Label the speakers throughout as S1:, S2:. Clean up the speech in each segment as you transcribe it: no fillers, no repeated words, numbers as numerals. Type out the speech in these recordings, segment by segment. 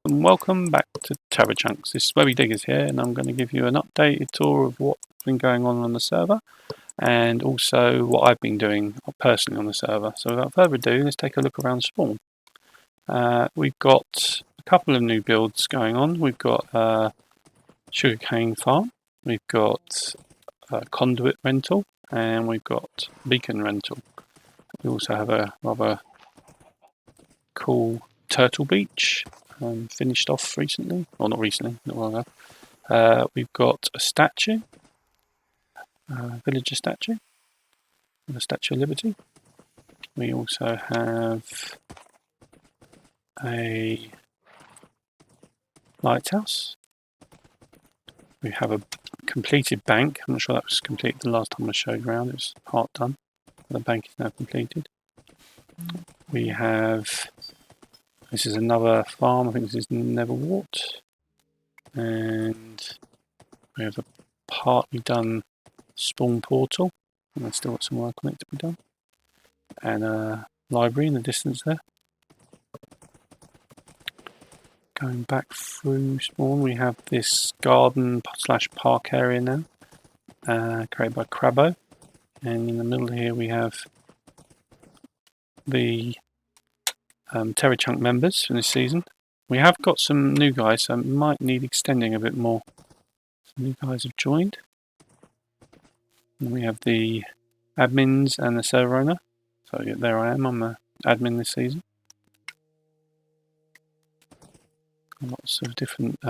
S1: and welcome back to TerraChunks. This is Webby Diggers here, and I'm going to give you an updated tour of what's been going on the server and also what I've been doing personally on the server. So without further ado, let's take a look around spawn. We've got a couple of new builds going on. We've got a sugarcane farm, we've got a conduit rental, and we've got beacon rental. We also have a rather cool turtle beach finished off recently, or not recently, not long ago. We've got a statue, villager statue, and a Statue of Liberty. We also have a lighthouse. We have a completed bank. I'm not sure that was completed the last time I showed around. It was part done. The bank is now completed. We have, this is another farm, I think this is Neverwart. And we have a partly done spawn portal. And I've still got some work on it to be done. And a library in the distance there. Going back through spawn, we have this garden / park area now, created by Crabbo. And in the middle here we have the TerraChunk members for this season. We have got some new guys, so it might need extending a bit more. Some new guys have joined. And we have the admins and the server owner. So yeah, there I am, I'm the admin this season. Lots of different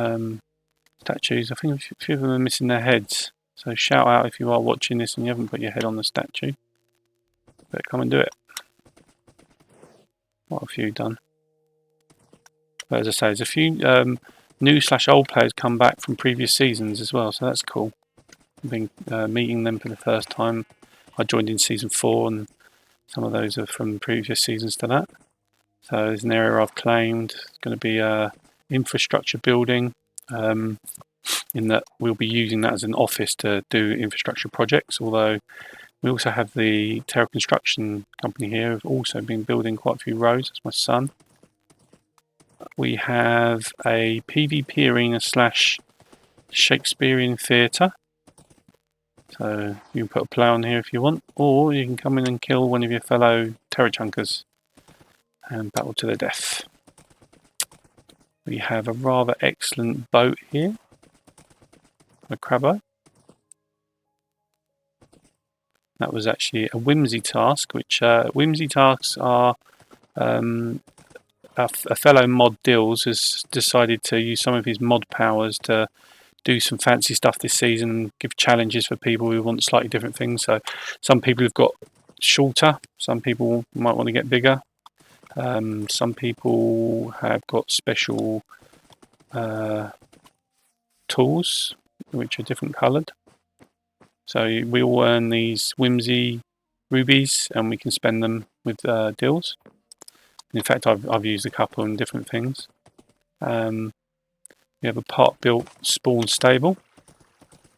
S1: statues. I think a few of them are missing their heads. So shout out if you are watching this and you haven't put your head on the statue. Better come and do it. What a few done. But as I say, there's a few new / old players come back from previous seasons as well, so that's cool. I've been meeting them for the first time. I joined in season 4, and some of those are from previous seasons to that. So there's an area I've claimed. It's going to be infrastructure building, in that we'll be using that as an office to do infrastructure projects, although we also have the Terra Construction company here who've also been building quite a few roads. That's my son. We have a PvP arena / Shakespearean theatre. So you can put a play on here if you want, or you can come in and kill one of your fellow TerraChunkers and battle to the death. We have a rather excellent boat here, a Crabbo. That was actually a whimsy task, which whimsy tasks are a fellow mod Dills has decided to use some of his mod powers to do some fancy stuff this season and give challenges for people who want slightly different things. So some people have got shorter, some people might want to get bigger, some people have got special tools which are different coloured. So we all earn these whimsy rubies and we can spend them with Dills. In fact, I've used a couple in different things. We have a part-built spawn stable.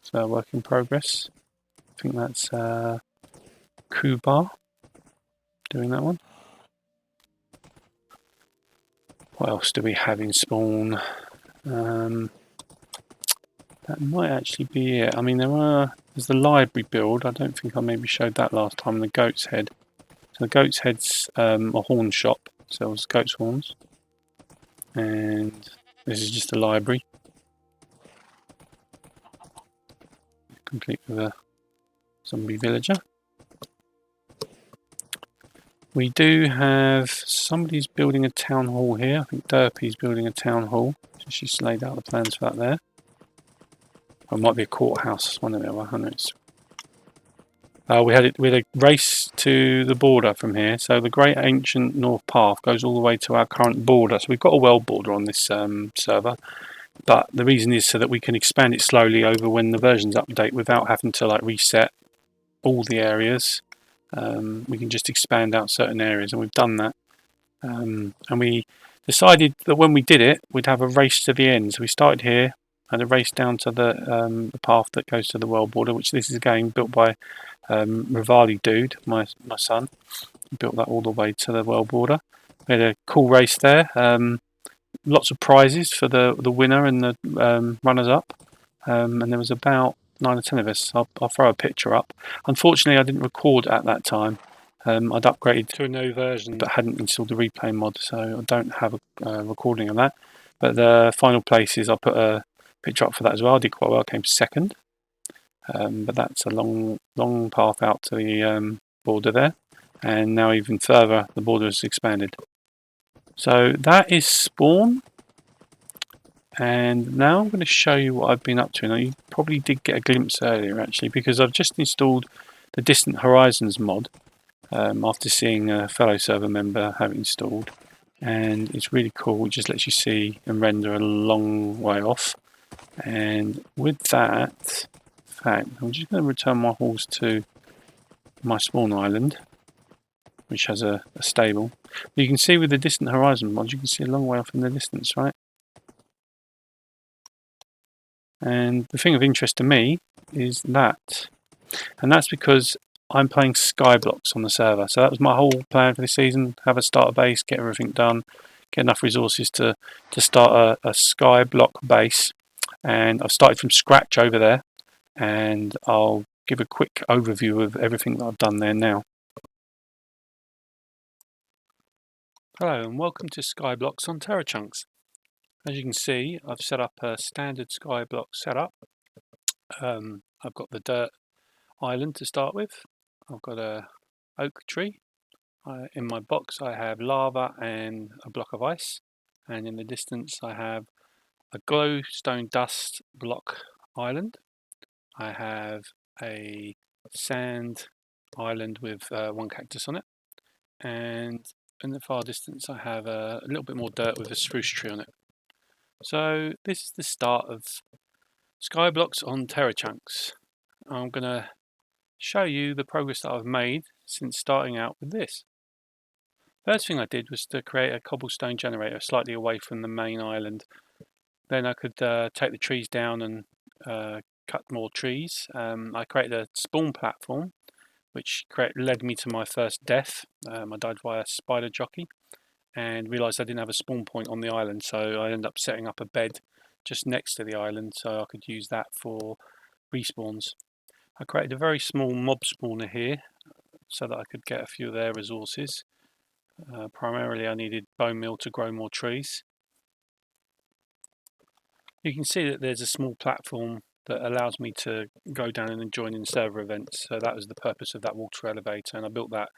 S1: So work in progress. I think that's Kubar doing that one. What else do we have in spawn? That might actually be it. I mean, there's the library build. I don't think I maybe showed that last time. The goat's head. So the goat's head's a horn shop. Sells goat's horns. And this is just a library. Complete with a zombie villager. We do have somebody's building a town hall here. I think Derpy's building a town hall. She's laid out the plans for that there. Or it might be a courthouse, one of the other. We had a race to the border from here. So the Great Ancient North Path goes all the way to our current border. So we've got a world border on this server. But the reason is so that we can expand it slowly over when the versions update without having to like reset all the areas. We can just expand out certain areas, and we've done that. And we decided that when we did it, we'd have a race to the end. So we started here and a race down to the path that goes to the world border, which this is again built by Rivali Dude, my son. He built that all the way to the world border. We had a cool race there. lots of prizes for the winner and the runners up, and there was about 9 or 10 of us. I'll throw a picture up. Unfortunately, I didn't record at that time. I'd upgraded to a new version but hadn't installed the replay mod, so I don't have a recording of that. But the final places, I put a picture up for that as well. I did quite well, I came second. But that's a long path out to the border there, and now even further the border has expanded. So that is spawn, and now I'm going to show you what I've been up to. Now you probably did get a glimpse earlier actually, because I've just installed the Distant Horizons mod after seeing a fellow server member have it installed, and it's really cool. It just lets you see and render a long way off, and with that fact, I'm just going to return my horse to my spawn island, which has a stable. You can see with the Distant Horizon mod, you can see a long way off in the distance, right? And the thing of interest to me is that, and that's because I'm playing Skyblocks on the server. So that was my whole plan for this season: have a starter base, get everything done, get enough resources to start a Skyblock base. And I've started from scratch over there, and I'll give a quick overview of everything that I've done there now. Hello and welcome to Skyblocks on TerraChunks. As you can see, I've set up a standard Skyblock setup. I've got the dirt island to start with. I've got a oak tree. In my box I have lava and a block of ice, and in the distance I have a glowstone dust block island. I have a sand island with one cactus on it, and in the far distance I have a little bit more dirt with a spruce tree on it. So this is the start of Skyblocks on TerraChunks. I'm going to show you the progress that I've made since starting out with this. First thing I did was to create a cobblestone generator slightly away from the main island. Then I could take the trees down and cut more trees. I created a spawn platform, which led me to my first death. I died via spider jockey and realised I didn't have a spawn point on the island, so I ended up setting up a bed just next to the island so I could use that for respawns. I created a very small mob spawner here so that I could get a few of their resources. Primarily I needed bone meal to grow more trees. You can see that there's a small platform that allows me to go down and join in server events, so that was the purpose of that water elevator, and I built that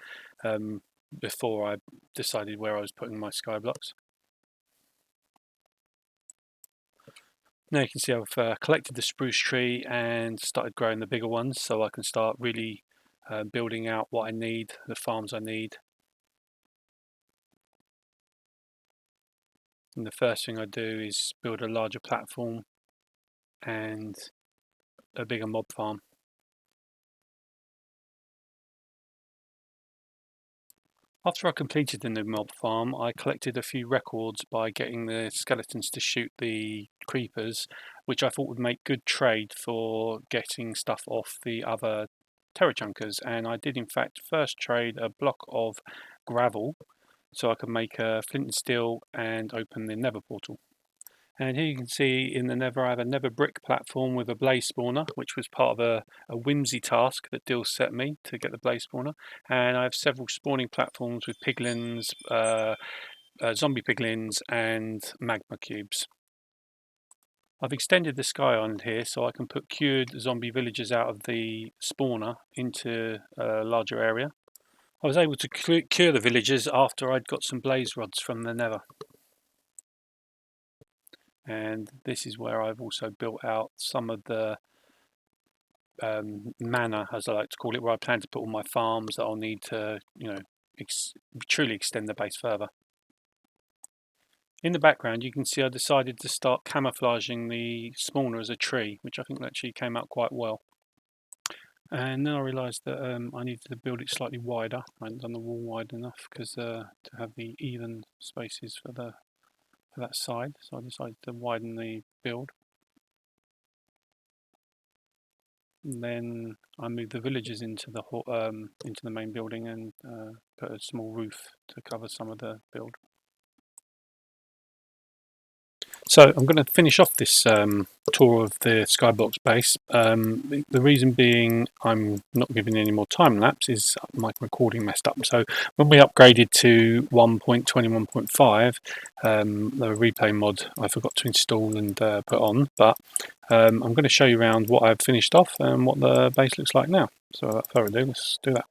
S1: before I decided where I was putting my Skyblocks. Now you can see I've collected the spruce tree and started growing the bigger ones, so I can start really building out what I need, the farms I need. And the first thing I do is build a larger platform and a bigger mob farm. After I completed the new mob farm, I collected a few records by getting the skeletons to shoot the creepers, which I thought would make good trade for getting stuff off the other TerraChunkers. And I did in fact first trade a block of gravel so I could make a flint and steel and open the nether portal. And here you can see in the nether I have a nether brick platform with a blaze spawner, which was part of a whimsy task that Dill set me to get the blaze spawner. And I have several spawning platforms with piglins, zombie piglins and magma cubes. I've extended the sky island here so I can put cured zombie villagers out of the spawner into a larger area. I was able to cure the villagers after I'd got some blaze rods from the nether. And this is where I've also built out some of the manor, as I like to call it, where I plan to put all my farms that I'll need to, truly extend the base further. In the background you can see I decided to start camouflaging the spawner as a tree, which I think actually came out quite well. And then I realised that I needed to build it slightly wider. I hadn't done the wall wide enough because to have the even spaces for that side, so I decided to widen the build. And then I moved the villagers into the main building and put a small roof to cover some of the build. So I'm going to finish off this tour of the Skyblocks base. The reason being I'm not giving any more time lapse is my recording messed up. So when we upgraded to 1.21.5, the replay mod I forgot to install and put on, but I'm going to show you around what I've finished off and what the base looks like now. So without further ado, let's do that.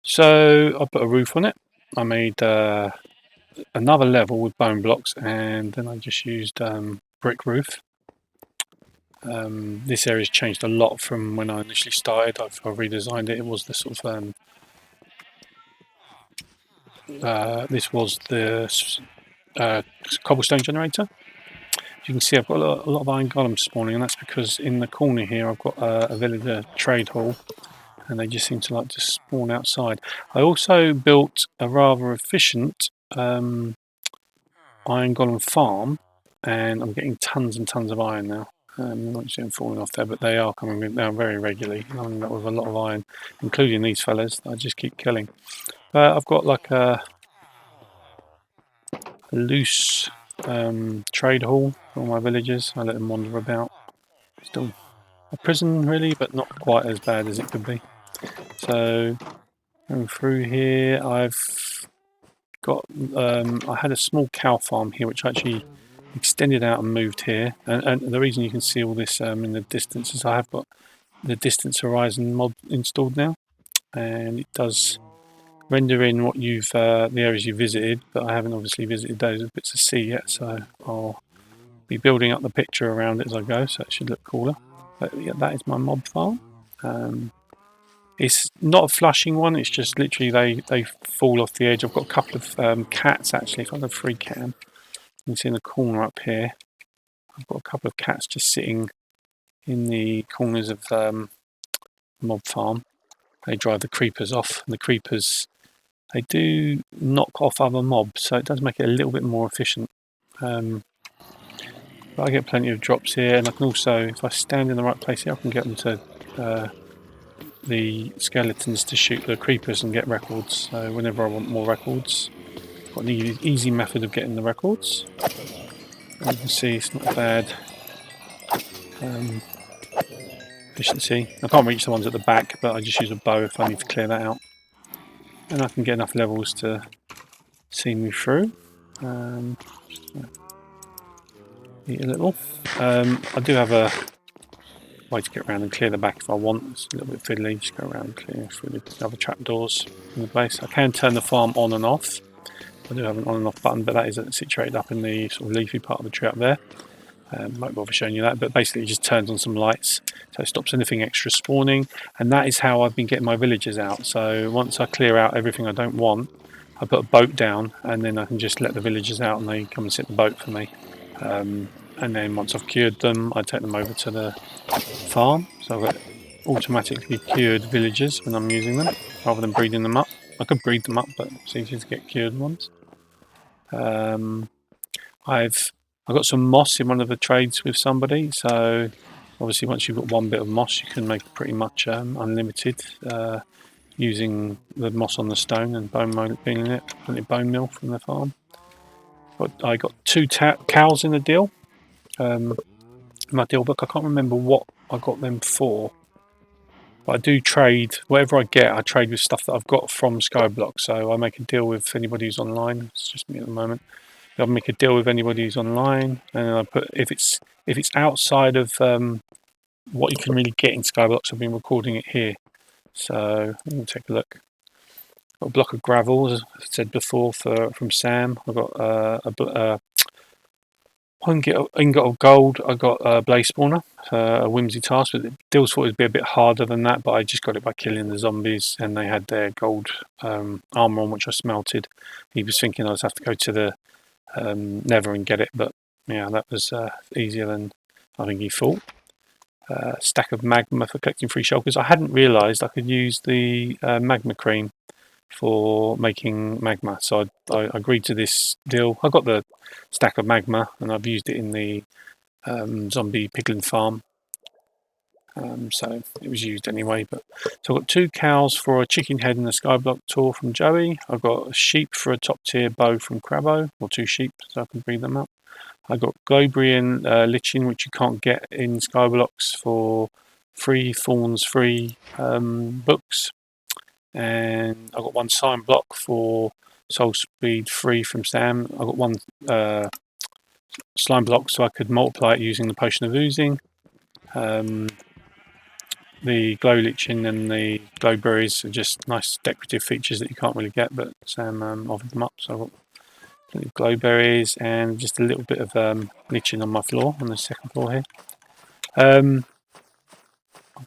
S1: So I put a roof on it. I made another level with bone blocks, and then I just used brick roof. This area's changed a lot from when I initially started. I've redesigned it. It was the sort of this was the cobblestone generator. As you can see, I've got a lot of iron golems spawning, and that's because in the corner here I've got a villager trade hall, and they just seem to like to spawn outside. I also built a rather efficient iron golem farm, and I'm getting tons and tons of iron now. I'm not seeing them falling off there, but they are coming down very regularly. I'm with a lot of iron, including these fellas that I just keep killing. I've got like a loose trade hall for all my villagers. I let them wander about. Still a prison really, but not quite as bad as it could be. So going through here, I've got I had a small cow farm here, which I actually extended out and moved here. And the reason you can see all this in the distance is I have got the distance horizon mod installed now, and it does render in what you've the areas you visited, but I haven't obviously visited those bits of sea yet, so I'll be building up the picture around it as I go, so it should look cooler. But yeah, that is my mob farm. It's not a flushing one, it's just literally they fall off the edge. I've got a couple of cats actually. If I go free cam, you can see in the corner up here I've got a couple of cats just sitting in the corners of mob farm. They drive the creepers off, and the creepers, they do knock off other mobs, so it does make it a little bit more efficient. But I get plenty of drops here, and I can also, if I stand in the right place here, I can get them to the skeletons to shoot the creepers and get records. So whenever I want more records, I've got an easy method of getting the records. And you can see it's not bad efficiency. I can't reach the ones at the back, but I just use a bow if I need to clear that out. And I can get enough levels to see me through. Eat a little. I do have a way to get around and clear the back if I want. It's a little bit fiddly, just go around and clear through the other trapdoors in the base. I can turn the farm on and off. I do have an on and off button, but that is situated up in the sort of leafy part of the tree up there. Might bother showing you that, but basically it just turns on some lights, so it stops anything extra spawning, and that is how I've been getting my villagers out. So once I clear out everything I don't want, I put a boat down, and then I can just let the villagers out and they come and sit in the boat for me. And then once I've cured them, I take them over to the farm. So I've got automatically cured villagers when I'm using them, rather than breeding them up. I could breed them up, but it's easier to get cured ones. I've got some moss in one of the trades with somebody, so obviously once you've got one bit of moss, you can make pretty much unlimited using the moss on the stone and bone meal in it, plenty of bone meal from the farm. But I got 2 cows in the deal. My deal book, I can't remember what I got them for, but I do trade whatever I get. I trade with stuff that I've got from Skyblocks, so I make a deal with anybody who's online. It's just me at the moment. I'll make a deal with anybody who's online, and I put if it's outside of what you can really get in Skyblocks. I've been recording it here, so we'll take a look. Got a block of gravel, as I said before, from Sam. I've got one ingot of gold. I got a blaze spawner, a whimsy task, but Dills thought it'd be a bit harder than that, but I just got it by killing the zombies, and they had their gold armor on, which I smelted. He was thinking I'd have to go to the Nether and get it, but yeah, that was easier than I think he thought. Stack of magma for collecting free shulkers. I hadn't realised I could use the magma cream for making magma, so I agreed to this deal. I got the stack of magma and I've used it in the zombie piglin farm, so it was used anyway. But so I've got 2 cows for a chicken head and a skyblock tour from Joey. I've got a sheep for a top tier bow from Crabbo, or 2 sheep so I can breed them up. I've got glowberry and lichen, which you can't get in Skyblocks, for free thorns, free books. And I've got 1 sign block for soul speed free from Sam. I've got 1 slime block so I could multiply it using the potion of oozing. The glow lichen and the glowberries are just nice decorative features that you can't really get, but Sam offered them up, so I've got plenty of glowberries and just a little bit of lichen on my floor, on the second floor here. I've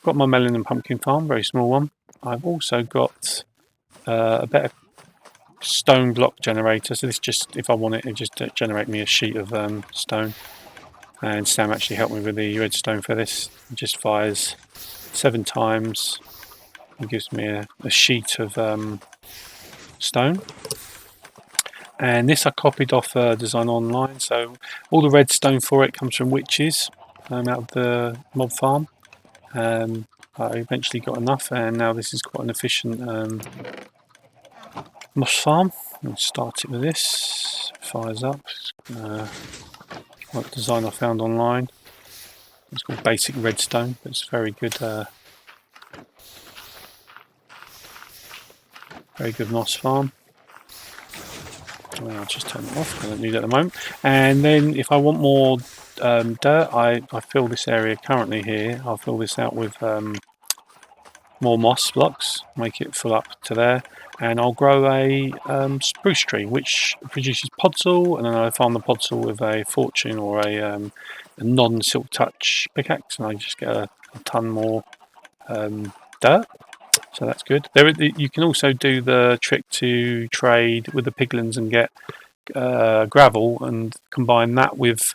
S1: got my melon and pumpkin farm, very small one. I've also got a better stone block generator, so this just, if I want it, it just generate me a sheet of stone. And Sam actually helped me with the redstone for this. It just fires 7 times and gives me a sheet of stone. And this I copied off Design Online, so all the redstone for it comes from witches out of the mob farm. I eventually got enough, and now this is quite an efficient moss farm. I'll start it with this. Fires up. Like design I found online. It's called Basic Redstone, but it's very good moss farm. I'll just turn it off, I don't need it at the moment. And then if I want more dirt, I fill this area currently here. I'll fill this out with more moss blocks, make it full up to there, and I'll grow a spruce tree which produces podzol, and then I farm the podzol with a fortune or a non-silk touch pickaxe, and I just get a ton more dirt. So that's good. You can also do the trick to trade with the piglins and get gravel and combine that with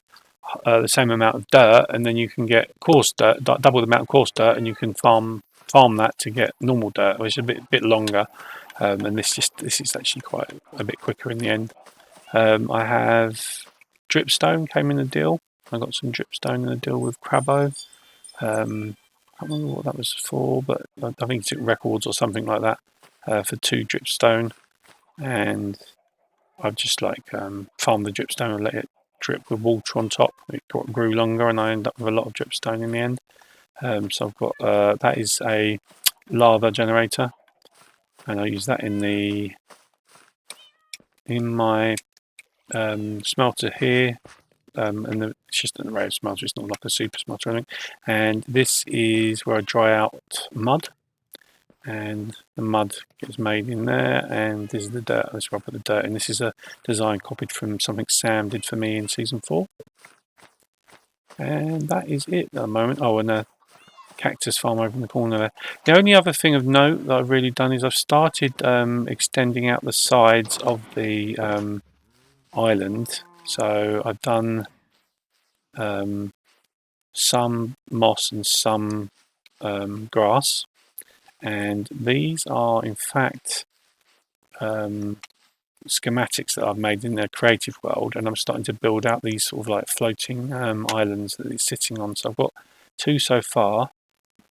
S1: the same amount of dirt, and then you can get coarse dirt, double the amount of coarse dirt, and you can farm that to get normal dirt, which is a bit longer. And this is actually quite a bit quicker in the end. I have dripstone came in a deal. I got some dripstone in a deal with Crabbo. I can't remember what that was for, but I think it took records or something like that for 2 dripstone, and I've just farmed the dripstone and let it drip with water on top. It grew longer, and I ended up with a lot of dripstone in the end. So I've got that is a lava generator, and I use that in my smelter here. And it's just an array of smelter, it's not like a super smelter or anything. And this is where I dry out mud, and the mud gets made in there, and this is the dirt. That's where I put the dirt in. This is a design copied from something Sam did for me in season 4. And that is it at the moment. Oh, and a cactus farm over in the corner there. The only other thing of note that I've really done is I've started extending out the sides of the island. So I've done some moss and some grass, and these are in fact schematics that I've made in the creative world, and I'm starting to build out these sort of like floating islands that it's sitting on. So I've got 2 so far,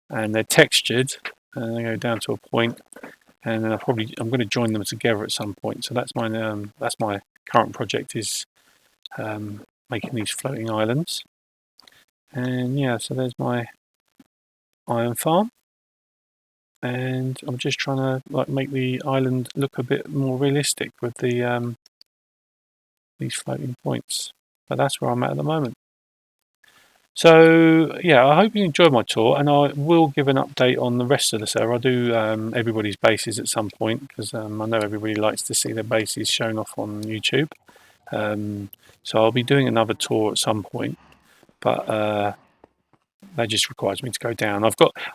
S1: and they're textured, and they go down to a point, and then I'm going to join them together at some point. So that's my current project, is making these floating islands. And yeah, so there's my iron farm, and I'm just trying to make the island look a bit more realistic with the these floating points. But that's where I'm at the moment. So yeah, I hope you enjoyed my tour, and I will give an update on the rest of the server. I'll do everybody's bases at some point, because I know everybody likes to see their bases shown off on YouTube. So I'll be doing another tour at some point, but that just requires me to go down.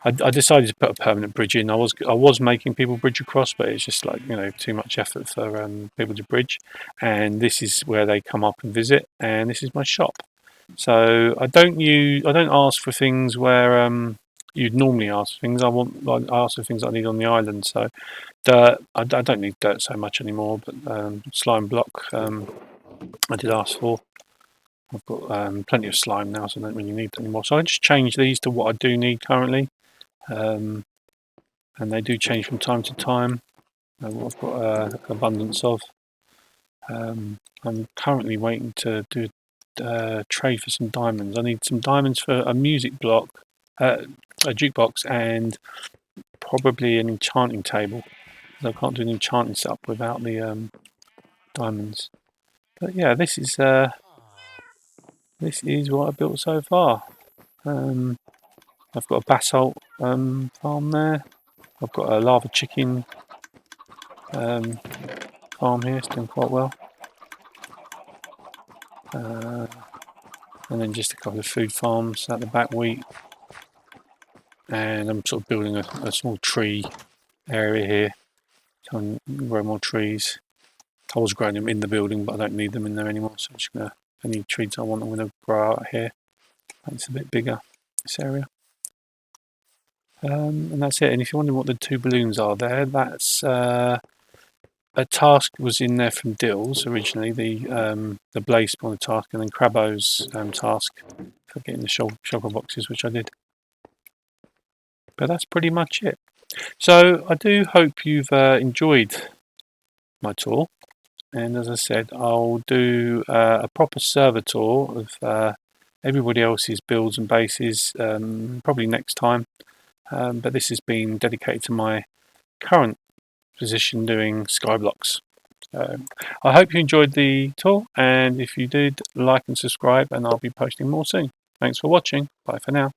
S1: I decided to put a permanent bridge in. I was making people bridge across, but it's just too much effort for people to bridge. And this is where they come up and visit, and this is my shop. So I don't ask for things where you'd normally ask for things. I ask for things I need on the island. So dirt, I don't need dirt so much anymore, but slime block I did ask for. I've got plenty of slime now, so I don't really need them anymore. So I just change these to what I do need currently, and they do change from time to time. What I've got abundance of. I'm currently waiting to do trade for some diamonds. I need some diamonds for a music block, a jukebox, and probably an enchanting table. I can't do an enchanting setup without the diamonds. But yeah, this is what I built so far. I've got a basalt farm there. I've got a lava chicken farm here. It's doing quite well. And then just a couple of food farms at the back, wheat. And I'm sort of building a small tree area here. So I can grow more trees. I was growing them in the building, but I don't need them in there anymore. So I'm just gonna, any trees I want, I'm gonna grow out here. It's a bit bigger, this area. And that's it. And if you're wondering what the 2 balloons are there, that's a task was in there from Dills originally, the Blaze Spawner task, and then Crabbo's task for getting the shulker boxes, which I did. But that's pretty much it. So I do hope you've enjoyed my tour. And as I said, I'll do a proper server tour of everybody else's builds and bases probably next time. But this has been dedicated to my current position doing Skyblocks. I hope you enjoyed the tour, and if you did, like and subscribe, and I'll be posting more soon. Thanks for watching. Bye for now.